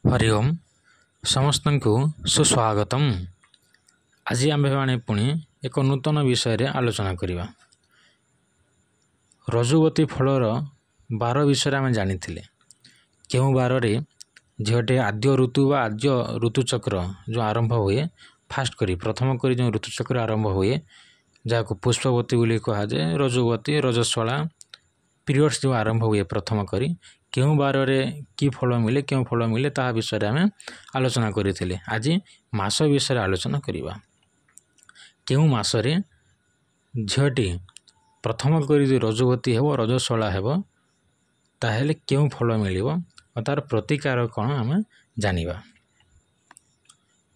हरि ओम समस्त को सुस्वागतम। आज आम पुणी एक नूतन विषय आलोचना करवा। रजुवती फलर बार विषय आम जानी क्यों बार झीटे आद्य ऋतु व आद्य ऋतुचक्र जो आरंभ हुए फास्ट करी प्रथम करी जो ऋतुचक्र आरंभ हुए जहाँ पुष्पवती बोली कहुए रजुवती रजस्वला पीरियड्स जो आरंभ हुए प्रथम करी क्यों बार कि फल मिले क्यों फल मिले ता विषय आम आलोचना करते। आज मास विषय आलोचना करवा। क्यों मासरे झीटी प्रथम करी रजुवती हेब रजस्वला हेब ताहेले क्यों फल मिल और तार प्रतिकार कौन आम जानिबा।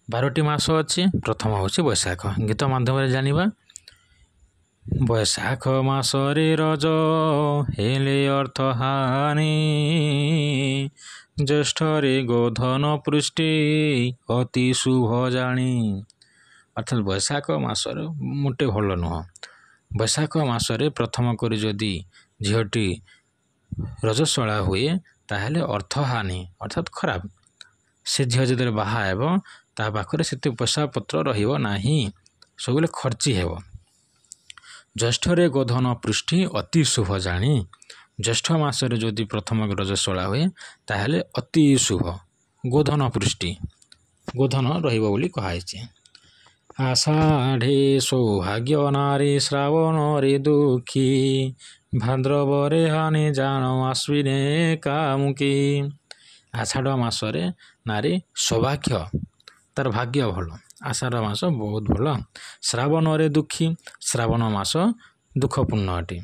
12टी मास अच्छी प्रथम हूँ बैशाख गीत माध्यम जानिबा। बैशाख मासरे रज हेले अर्थ हानि ज्येष्ठरे गोधन पृष्टि अति शुभ जानी। अर्थात बैशाख मासर मोटे भल नुह। बैशाख मासरे प्रथम करी जदि झीटी रजस्वला हुए ताहेले अर्थ हानि अर्थात खराब से झील जो बाहा हेब ता पाखरे से पैसा पत्र रहिबो नाही सब खर्ची हेब। ज्येष्ठरे गोधन पृष्टि अति शुभ जानी। ज्येष्ठ मासरे जदि प्रथम रजस्वला हुए ताहेले अति शुभ गोधन पृष्टि गोधन रहिबो बोली कहाइछे। आषाढ़े सौभाग्य नारी श्रावण रे दुखी भाद्रवरे हानि जान आश्विने कामुकी। आषाढ़ मासरे नारी सौभाग्य तार भाग्य भल। आषाढ़ मास बहुत भल। श्रावण रे दुखी श्रावण मास दुखपूर्ण अटे।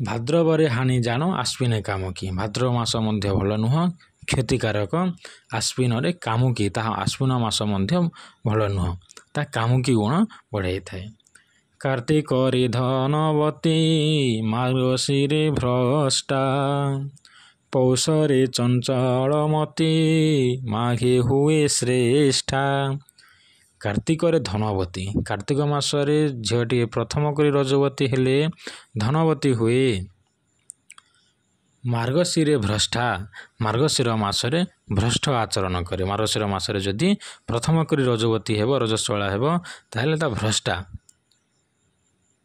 भाद्रवरे हानि जान आश्विने कामुकी भाद्रव मास मध्य भल नुह क्षतिकारक। आश्विन रे कामुकी ताहा आश्विन मास मध्य भल नुह ता कामुकी गुण बढ़ाई थाए। कार्तिक रे धनवती मार्गशीरे भ्रष्टा पौषरे चंचलमती माघे हुए श्रेष्ठा। कार्तिक रे धनवती कार्तिक मासरे झीटी प्रथम करी रजवती हेले धनवती हुए। मार्गशीरे भ्रष्टा मार्गशीर मासरे भ्रष्ट आचरण करे। मार्गशीर मासरे जदि प्रथम करी रजवती हेब रजस्वला हेब ताहेले ता भ्रष्टा।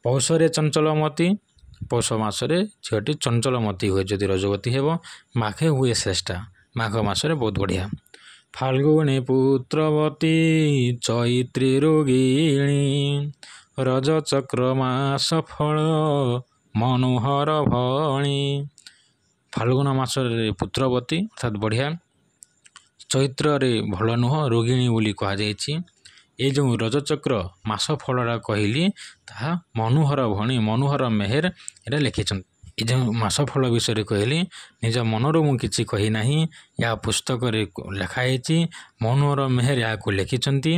पौषरे चंचलमती पौष मासरे झीटी चंचलमती हुए जदि रजवती हेब। माघे हुए श्रेष्ठा माघ मासरे बहुत बढ़िया। फाल्गुने पुत्रवती चैत्री रोगिणी रजचक्र मास फल मनोहर भणी। फाल्गुन मासरे पुत्रवती अर्थात बढ़िया। चैत्र रे भल नुह रोगिणी बोली कहुई। ये जो रजचक्र मास फलरा कहली ताहा मनोहर भणी मनोहर मेहर एटा लिखिछन। ये जो मास फल विषय कहली निज मनर मु किछि कही नाही या पुस्तक रे लिखाई मनोहर मेहर या लिखिछंती।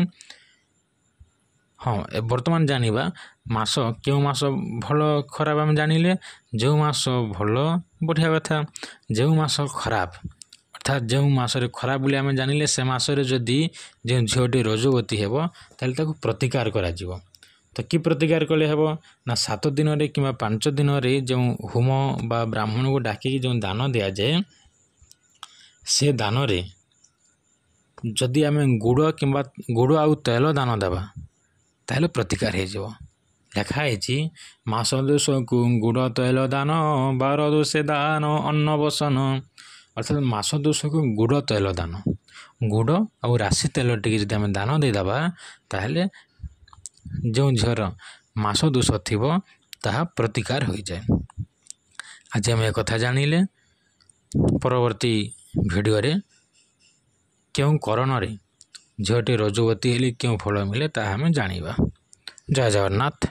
हाँ वर्तमान जानिबा मास क्यों मास भल खराब आम जानिले। जो मास भल बढ़िया कथा जो मास खराब अर्थात जो मासरे खराब बोली आम जानिले से मासरे जदि जो झीटी रजुवती हेब ताहले ताकू प्रतिकार करा जिवो। तो कि प्रतिकार कले हेब ना 7 दिन रे कि 5 दिन रे जो होम बा ब्राह्मण को डाकी जो दान दिया जाए से दान रे जदि आम गुड़ कि गुड़ आउ तेल दान देवा ताहले प्रतिकार हो जाव। लिखाई मास दोष को गुड़ तेल दान 12 दोषे दान अन्न बसन। अर्थात मास दोष को गुड़ तेल दान गुड़ आउ राशि तेल टी जब आम दान देदेबा ताहले जो झीर मास दोष थी ताहा प्रतिकार हो जाए। आज आम एक कथा जानिले। परवर्ती वीडियो रे क्यों करण रे झीटी रजुवती हेली क्यों फल मिले ताहा आम जानिबा। जय जगन्नाथ।